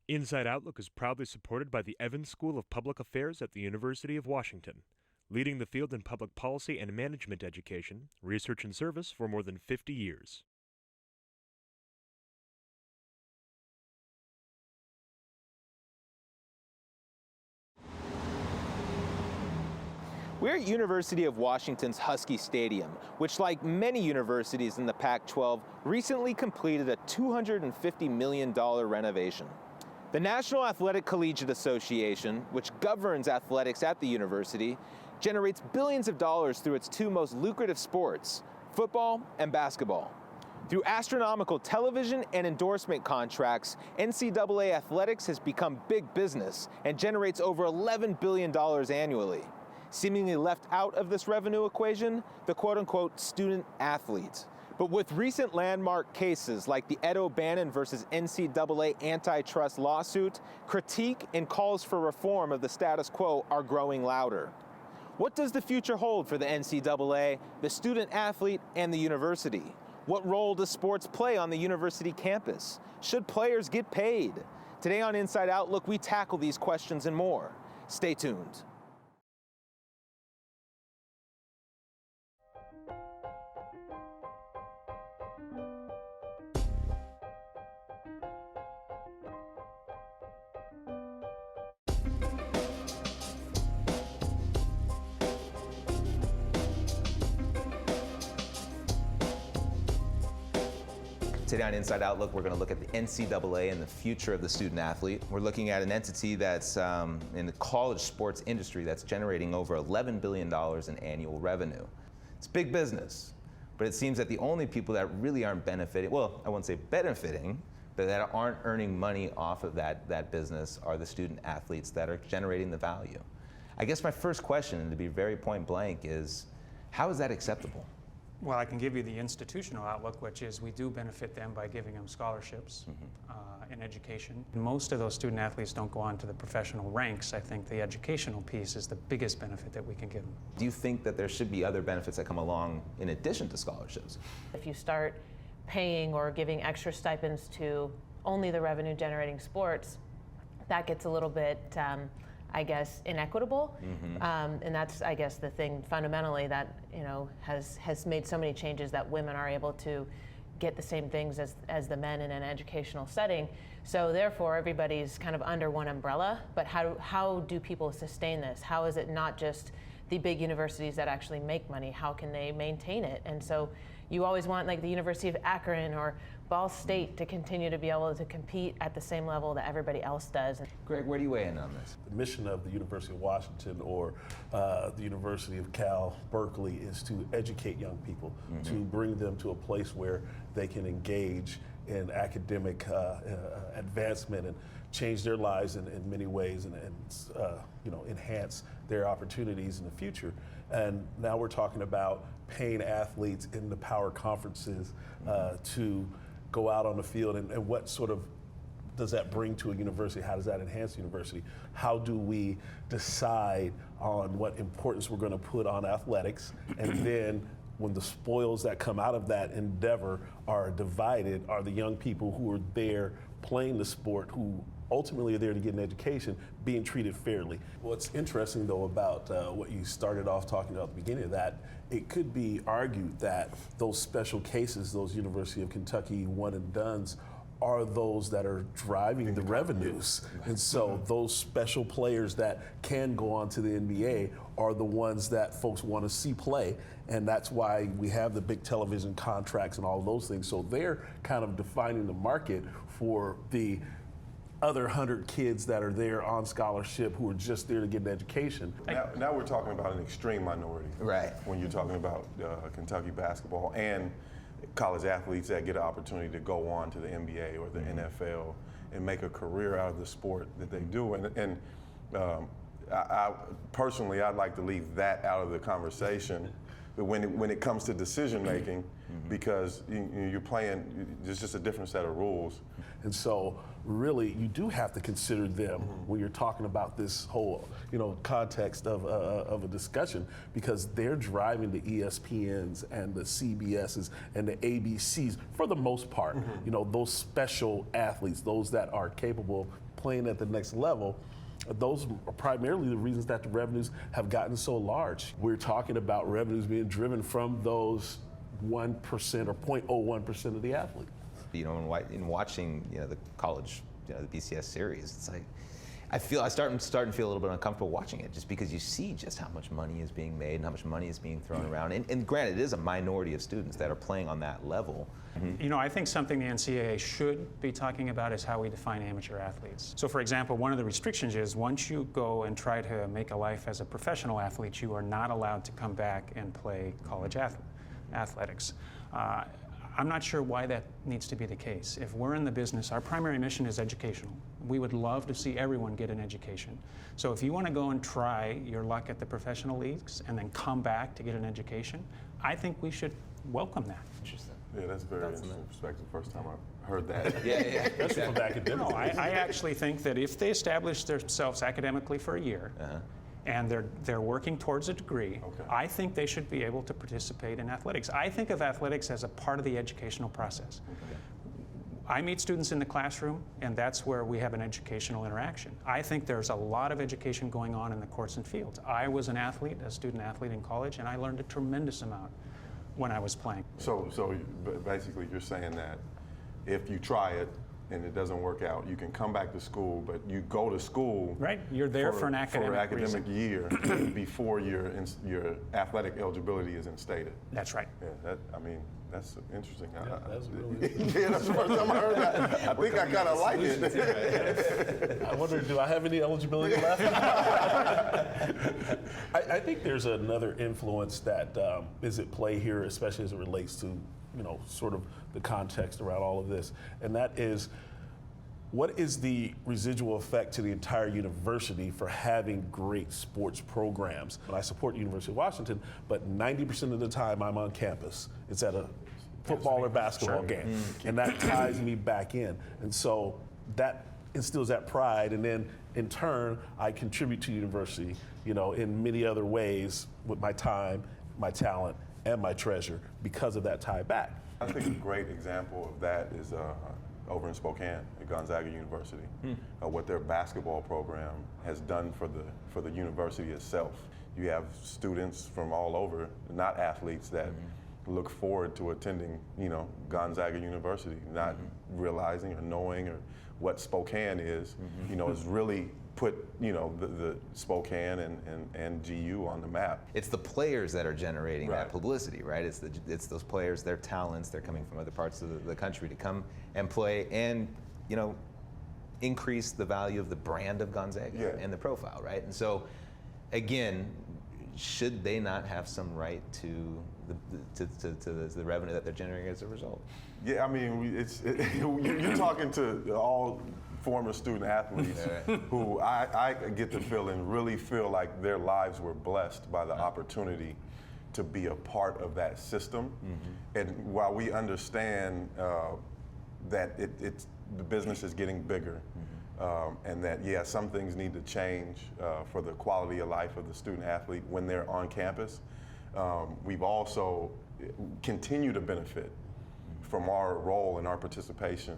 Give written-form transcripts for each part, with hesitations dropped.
Inside Outlook is proudly supported by the Evans School of Public Affairs at the University of Washington, leading the field in public policy and management education, research and service for more than 50 years. We're at University of Washington's Husky Stadium, which, like many universities in the Pac-12, recently completed a $250 million renovation. The National Athletic Collegiate Association, which governs athletics at the university, generates billions of dollars through its two most lucrative sports, football and basketball. Through astronomical television and endorsement contracts, NCAA athletics has become big business and generates over $11 billion annually. Seemingly left out of this revenue equation, the quote-unquote student athletes. But with recent landmark cases like the Ed O'Bannon versus NCAA antitrust lawsuit, critique and calls for reform of the status quo are growing louder. What does the future hold for the NCAA, the student athlete, and the university? What role does sports play on the university campus? Should players get paid? Today on Inside Outlook, we tackle these questions and more. Stay tuned. Today on Inside Outlook, we're going to look at the NCAA and the future of the student athlete. We're looking at an entity that's in the college sports industry that's generating over $11 billion in annual revenue. It's big business, but it seems that the only people that really aren't benefiting, well, I won't say benefiting, but that aren't earning money off of that business are the student athletes that are generating the value. I guess my first question, and to be very point blank, is how is that acceptable? Well, I can give you the institutional outlook, which is we do benefit them by giving them scholarships and education. Most of those student athletes don't go on to the professional ranks. I think the educational piece is the biggest benefit that we can give them. Do you think that there should be other benefits that come along in addition to scholarships? If you start paying or giving extra stipends to only the revenue generating sports, that gets a little bit I guess, inequitable, and that's, I guess, the thing fundamentally that has made so many changes that women are able to get the same things as the men in an educational setting. So therefore, everybody's kind of under one umbrella. But how do people sustain this? How is it not just the big universities that actually make money? How can they maintain it? And so you always want like the University of Akron or Ball State to continue to be able to compete at the same level that everybody else does. Greg, where do you weigh in on this? The mission of the University of Washington or the University of Cal Berkeley is to educate young people, to bring them to a place where they can engage in academic advancement and change their lives in many ways and enhance their opportunities in the future. And now we're talking about paying athletes in the power conferences to go out on the field, and what sort of does that bring to a university? How does that enhance the university? How do we decide on what importance we're going to put on athletics? And then when the spoils that come out of that endeavor are divided, are the young people who are there playing the sport, who ultimately are there to get an education, being treated fairly? What's interesting, though, about what you started off talking about at the beginning of that, it could be argued that those special cases, those University of Kentucky one and dones, are those that are driving the revenues. And so those special players that can go on to the NBA are the ones that folks want to see play. And that's why we have the big television contracts and all those things. So they're kind of defining the market for the other 100 kids that are there on scholarship who are just there to get an education. Now we're talking about an extreme minority. Right. When you're talking about Kentucky basketball and college athletes that get an opportunity to go on to the NBA or the NFL and make a career out of the sport that they do. And I personally, I'd like to leave that out of the conversation when it comes to decision making, because you're playing, there's just a different set of rules. And so really you do have to consider them when you're talking about this whole context of a discussion, because they're driving the ESPNs and the CBSs and the ABCs for the most part. Those special athletes, those that are capable of playing at the next level, those are primarily the reasons that the revenues have gotten so large. We're talking about revenues being driven from those 1% or 0.01% of the athlete. In watching the college, the BCS series, it's like I'm starting to feel a little bit uncomfortable watching it, just because you see just how much money is being made and how much money is being thrown around. And granted, it is a minority of students that are playing on that level. I think something the NCAA should be talking about is how we define amateur athletes. So for example, one of the restrictions is once you go and try to make a life as a professional athlete, you are not allowed to come back and play college athletics. I'm not sure why that needs to be the case. If we're in the business, our primary mission is educational. We would love to see everyone get an education. So if you want to go and try your luck at the professional leagues and then come back to get an education, I think we should welcome that. Interesting. Yeah, that's a very interesting perspective. First time I've heard that. Yeah. Especially from the academic. No, I actually think that if they establish themselves academically for a year, and they're working towards a degree, I think they should be able to participate in athletics. I think of athletics as a part of the educational process. I meet students in the classroom, and that's where we have an educational interaction. I think there's a lot of education going on in the courts and fields. I was an athlete, a student athlete in college, and I learned a tremendous amount when I was playing. So basically you're saying that if you try it and it doesn't work out, you can come back to school, but you go to school. Right, you're there for an academic year before your athletic eligibility is instated. That's right. Yeah, that's interesting. Yeah, that's really yeah, that's the first time I heard that. I think I kind of like it. I wonder, do I have any eligibility left? I think there's another influence that is at play here, especially as it relates to sort of the context around all of this, and that is, what is the residual effect to the entire university for having great sports programs? I support the University of Washington, but 90% of the time I'm on campus. It's at a football or basketball game, and that ties me back in. And so that instills that pride, and then in turn, I contribute to the university, in many other ways with my time, my talent, and my treasure because of that tie back. I think a great example of that is over in Spokane at Gonzaga University, what their basketball program has done for the university itself. You have students from all over, not athletes, that look forward to attending, Gonzaga University, not realizing or knowing or what Spokane is, is really put, the Spokane and GU on the map. It's the players that are generating that publicity, right? It's those players, their talents, they're coming from other parts of the country to come and play and, increase the value of the brand of Gonzaga and the profile, right? And so, again, should they not have some right to the revenue that they're generating as a result? Yeah, you're talking to all former student athletes who I get the feeling really feel like their lives were blessed by the opportunity to be a part of that system. And while we understand that the business is getting bigger, and that some things need to change for the quality of life of the student athlete when they're on campus, we've also continued to benefit from our role and our participation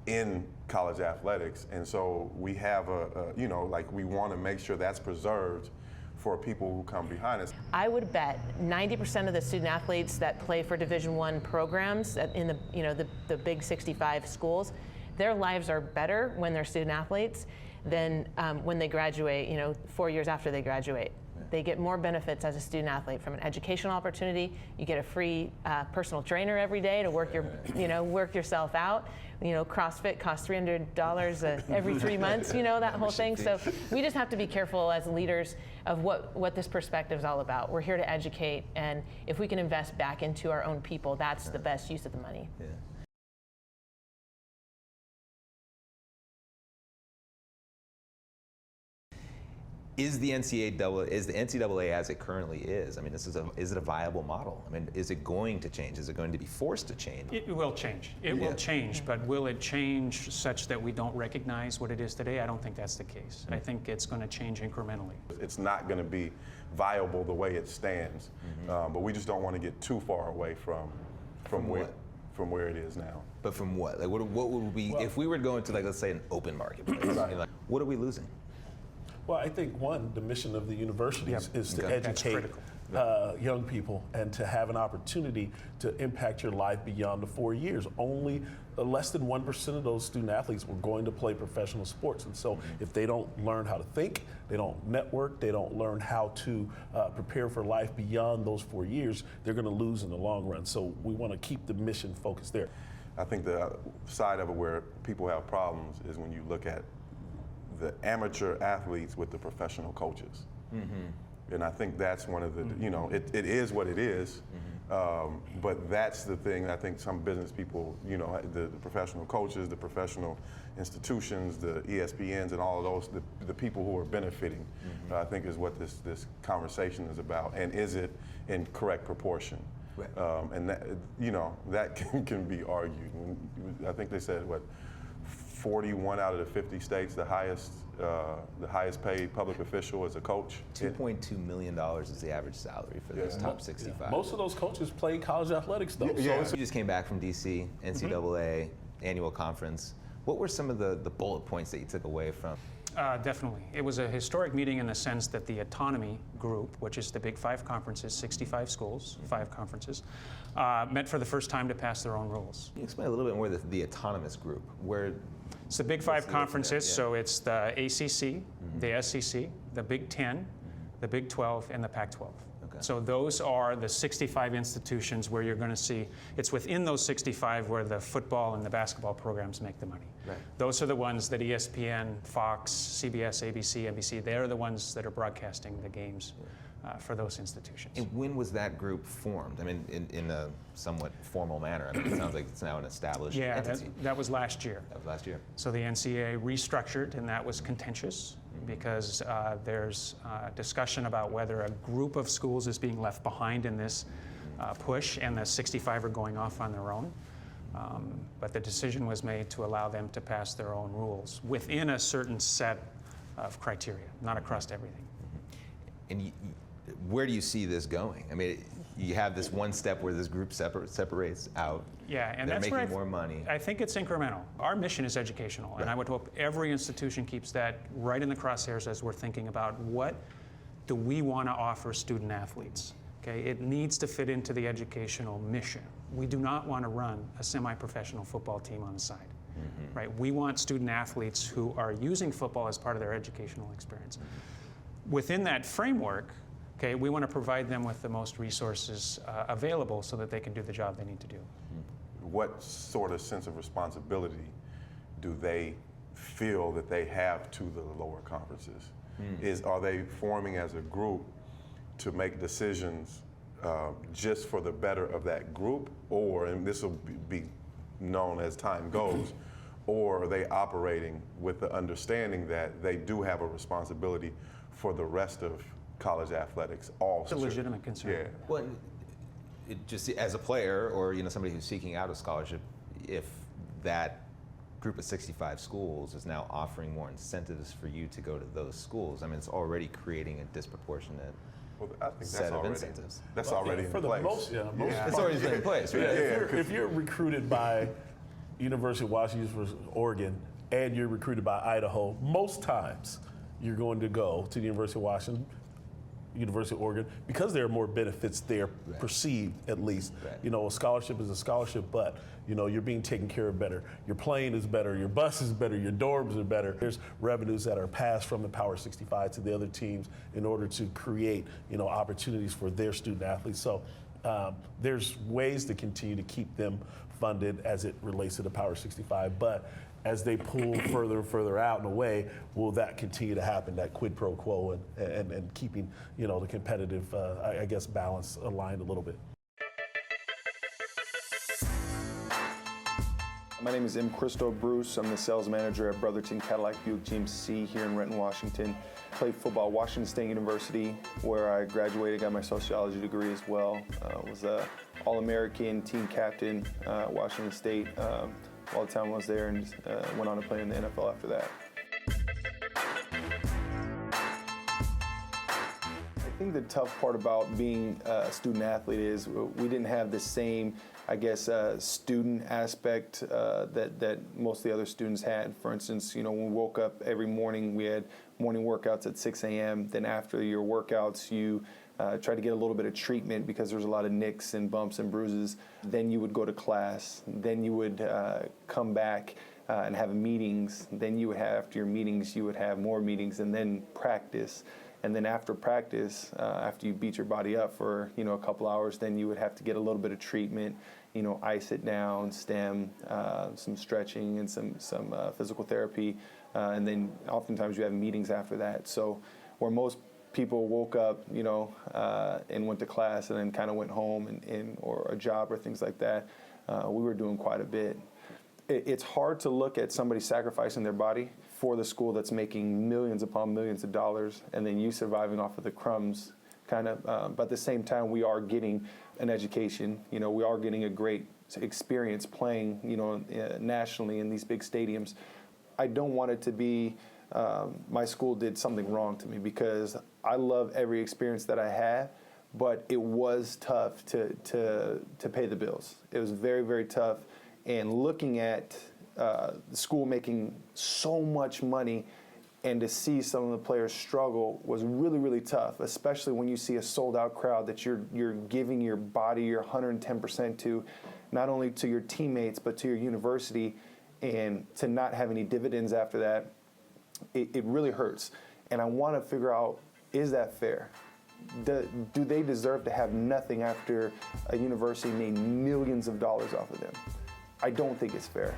in college athletics. And so we have we want to make sure that's preserved for people who come behind us. I would bet 90% of the student athletes that play for Division I programs in the big 65 schools, their lives are better when they're student athletes than when they graduate, 4 years after they graduate. They get more benefits as a student athlete from an educational opportunity. You get a free personal trainer every day to work work yourself out. CrossFit costs $300 every 3 months. That whole thing. So we just have to be careful as leaders of what this perspective is all about. We're here to educate, and if we can invest back into our own people, that's the best use of the money. Yeah. Is the NCAA as it currently is? I mean, is it a viable model? I mean, is it going to change? Is it going to be forced to change? It will change. It will change, but will it change such that we don't recognize what it is today? I don't think that's the case. I think it's going to change incrementally. It's not going to be viable the way it stands, but we just don't want to get too far away from where it is now. But from what? Like, what would we, if we were to go into, like, let's say, an open marketplace? I mean, like, what are we losing? Well, I think one, the mission of the universities is to That's educate critical. young people and to have an opportunity to impact your life beyond the 4 years. Only less than 1% of those student athletes were going to play professional sports. And so if they don't learn how to think, they don't network, they don't learn how to prepare for life beyond those 4 years, they're going to lose in the long run. So we want to keep the mission focused there. I think the side of it where people have problems is when you look at the amateur athletes with the professional coaches. And I think that's one of the, it is what it is, but that's the thing I think some business people, the professional coaches, the professional institutions, the ESPNs and all of those, the people who are benefiting, I think is what this conversation is about. And is it in correct proportion? Right. And that, that can be argued. I think they said, 41 out of the 50 states, the highest paid public official is a coach. $2.2 million is the average salary for those top 65. Yeah. Most of those coaches play college athletics, though. Yeah. So you just came back from DC, NCAA annual conference. What were some of the bullet points that you took away from? Definitely. It was a historic meeting in the sense that the autonomy group, which is the big 5 conferences, 65 schools, 5 conferences, met for the first time to pass their own rules. Can you explain a little bit more the autonomous group? It's the big 5 conferences, so it's the ACC, the SEC, the Big 10, the Big 12, and the Pac-12. Okay. So those are the 65 institutions where you're going to see, it's within those 65 where the football and the basketball programs make the money. Right. Those are the ones that ESPN, Fox, CBS, ABC, NBC, they're the ones that are broadcasting the games for those institutions. And when was that group formed? I mean, in a somewhat formal manner. I mean, it sounds like it's now an established entity. That was last year. That was last year. So the NCAA restructured, and that was contentious because there's discussion about whether a group of schools is being left behind in this push, and the 65 are going off on their own. But the decision was made to allow them to pass their own rules within a certain set of criteria, not across everything. And where do you see this going? I mean, you have this one step where this group separates out. Yeah, and they're that's making where more money. I think it's incremental. Our mission is educational, and I would hope every institution keeps that right in the crosshairs as we're thinking about what do we want to offer student athletes. Okay, it needs to fit into the educational mission. We do not want to run a semi-professional football team on the side. Right? We want student athletes who are using football as part of their educational experience. Within that framework, okay, we want to provide them with the most resources available so that they can do the job they need to do. What sort of sense of responsibility do they feel that they have to the lower conferences? Are they forming as a group to make decisions just for the better of that group, or, and this will be known as time goes, or are they operating with the understanding that they do have a responsibility for the rest of college athletics also? It's a legitimate concern. Yeah. Well, just as a player or somebody who's seeking out a scholarship, if that group of 65 schools is now offering more incentives for you to go to those schools, I mean, it's already creating a disproportionate I think set of incentives. That's already in place. It's already in place, right? If you're recruited by University of Washington, University of Oregon, and you're recruited by Idaho, most times you're going to go to the University of Washington, University of Oregon, because there are more benefits there, perceived at least. A scholarship is a scholarship, but you're being taken care of better. Your plane is better, your bus is better, your dorms are better. There's revenues that are passed from the Power 65 to the other teams in order to create, opportunities for their student athletes. So there's ways to continue to keep them funded as it relates to the Power 65, but as they pull further and further out and away, will that continue to happen, that quid pro quo and keeping, the competitive, balance aligned a little bit? My name is M. Christo Bruce. I'm the sales manager at Brotherton Cadillac Buick GMC here in Renton, Washington. Played football at Washington State University, where I graduated, got my sociology degree as well. Was a All-American team captain at Washington State all the time I was there, and went on to play in the NFL after that. I think the tough part about being a student athlete is we didn't have the same, I guess, student aspect that most of the other students had. For instance, when we woke up every morning, we had morning workouts at 6 a.m. Then after your workouts, you try to get a little bit of treatment because there's a lot of nicks and bumps and bruises. Then you would go to class. Then you would come back and have meetings. Then you would have, after your meetings, you would have more meetings, and then practice. And then after practice, after you beat your body up for a couple hours, then you would have to get a little bit of treatment, ice it down, stem, some stretching, and some physical therapy, and then oftentimes you have meetings after that. So where most people woke up, and went to class and then kind of went home or a job or things like that, we were doing quite a bit. It's hard to look at somebody sacrificing their body for the school that's making millions upon millions of dollars, and then you surviving off of the crumbs, kind of. But at the same time, we are getting an education. We are getting a great experience playing, nationally in these big stadiums. I don't want it to be my school did something wrong to me, because I love every experience that I had, but it was tough to pay the bills. It was very, very tough. And looking at the school making so much money, and to see some of the players struggle was really, really tough, especially when you see a sold-out crowd that you're giving your body, your 110% to, not only to your teammates, but to your university, and to not have any dividends after that. It really hurts. And I want to figure out, is that fair? Do they deserve to have nothing after a university made millions of dollars off of them? I don't think it's fair.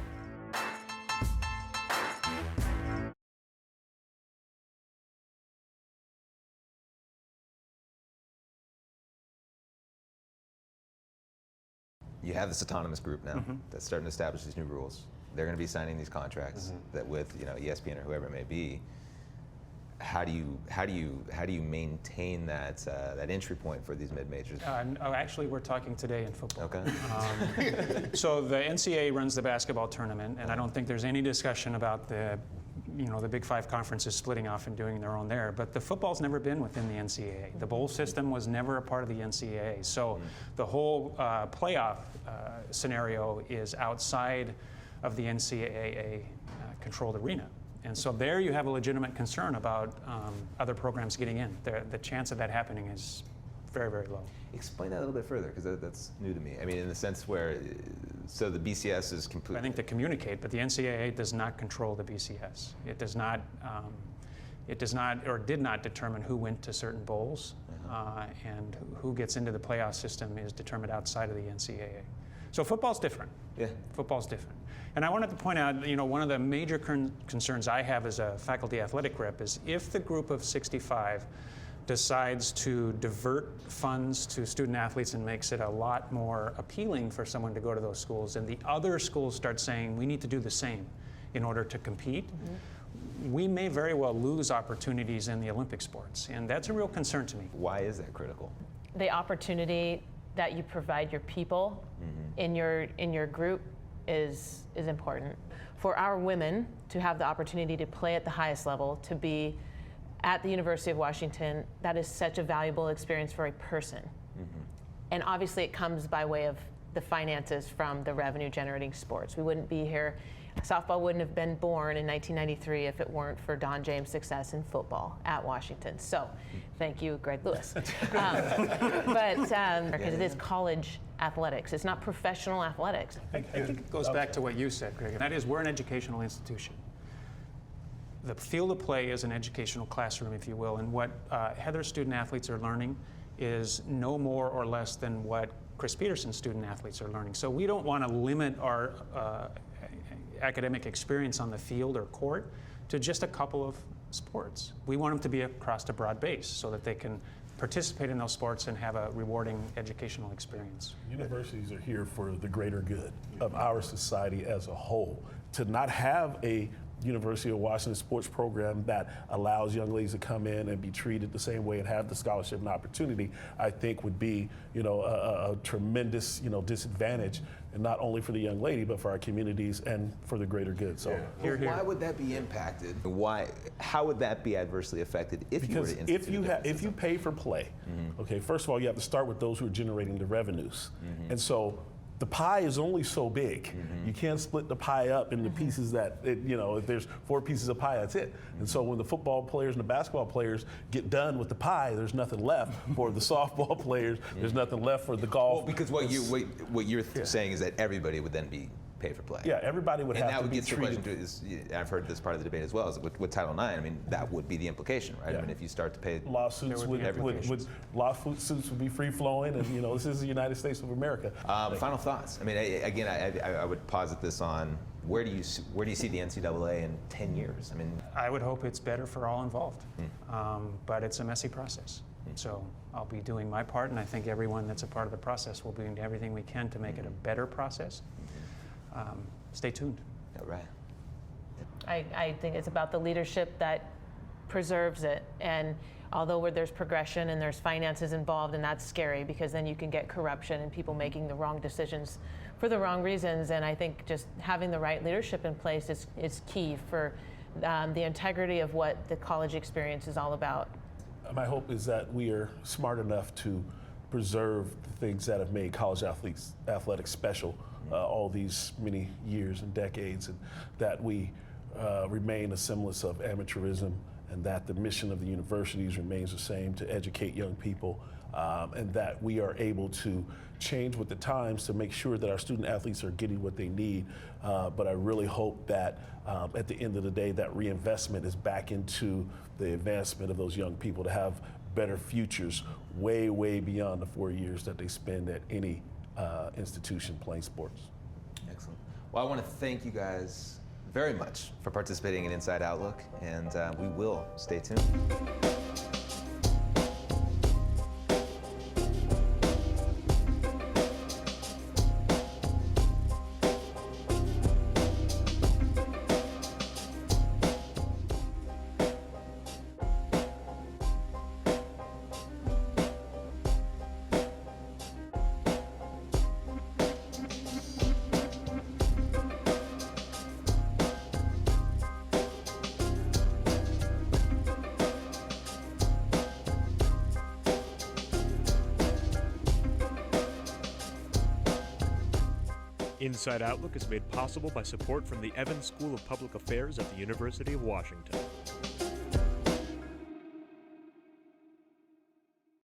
You have this autonomous group now that's starting to establish these new rules. They're going to be signing these contracts that with ESPN or whoever it may be. How do you maintain that entry point for these mid majors? Actually, we're talking today in football. Okay. So the NCAA runs the basketball tournament, and I don't think there's any discussion about the Big Five conferences splitting off and doing their own there. But the football's never been within the NCAA. The bowl system was never a part of the NCAA. So the whole playoff scenario is outside of the NCAA controlled arena. And so there you have a legitimate concern about other programs getting in. The chance of that happening is very, very low. Explain that a little bit further, because that's new to me. I mean, in the sense where, so the BCS is completely... I think to communicate, but the NCAA does not control the BCS. It does not, or did not determine who went to certain bowls, and who gets into the playoff system is determined outside of the NCAA. So football's different. Yeah. Football's different. And I wanted to point out, one of the major concerns I have as a faculty athletic rep is if the group of 65 decides to divert funds to student athletes and makes it a lot more appealing for someone to go to those schools, and the other schools start saying we need to do the same in order to compete, we may very well lose opportunities in the Olympic sports. And that's a real concern to me. Why is that critical? The opportunity that you provide your people in your group is important. For our women to have the opportunity to play at the highest level, to be at the University of Washington, that is such a valuable experience for a person. And obviously it comes by way of the finances from the revenue generating sports. We wouldn't be here. Softball wouldn't have been born in 1993 if it weren't for Don James' success in football at Washington. So, thank you, Greg Lewis. But because it is college athletics, it's not professional athletics. I think it goes back to what you said, Greg, and that is we're an educational institution. The field of play is an educational classroom, if you will, and what Heather's student athletes are learning is no more or less than what Chris Peterson's student athletes are learning. So we don't want to limit our academic experience on the field or court to just a couple of sports. We want them to be across a broad base so that they can participate in those sports and have a rewarding educational experience. Universities are here for the greater good of our society as a whole. To not have a University of Washington sports program that allows young ladies to come in and be treated the same way and have the scholarship and opportunity, I think would be, a tremendous, disadvantage, and not only for the young lady, but for our communities and for the greater good. So, Why would that be impacted? How would that be adversely affected if you were to institute if you pay for play, okay, first of all, you have to start with those who are generating the revenues, and so the pie is only so big. You can't split the pie up into pieces that, if there's 4 pieces of pie, that's it. And so when the football players and the basketball players get done with the pie, there's nothing left for the softball players. There's nothing left for the golf. Well, because what you're saying is that everybody would then be paid for play. Yeah, everybody would have to be treated. And that would get to the question, I've heard this part of the debate as well, is with Title IX, I mean, that would be the implication, right? Yeah. I mean, if you start to pay... Lawsuits would be free-flowing, and, this is the United States of America. Final thoughts. I mean, I would posit this on, where do you see the NCAA in 10 years? I mean, I would hope it's better for all involved, but it's a messy process. So I'll be doing my part, and I think everyone that's a part of the process will be doing everything we can to make it a better process. Stay tuned. All right. I think it's about the leadership that preserves it. And although there's progression and there's finances involved, and that's scary because then you can get corruption and people making the wrong decisions for the wrong reasons. And I think just having the right leadership in place is key for the integrity of what the college experience is all about. My hope is that we are smart enough to preserve the things that have made college athletics special all these many years and decades, and that we remain a semblance of amateurism, and that the mission of the universities remains the same, to educate young people, and that we are able to change with the times to make sure that our student athletes are getting what they need. But I really hope that at the end of the day, that reinvestment is back into the advancement of those young people to have better futures way, way beyond the 4 years that they spend at any institution playing sports. Excellent. Well, I want to thank you guys very much for participating in Inside Outlook, and we will stay tuned. Inside Outlook is made possible by support from the Evans School of Public Affairs at the University of Washington.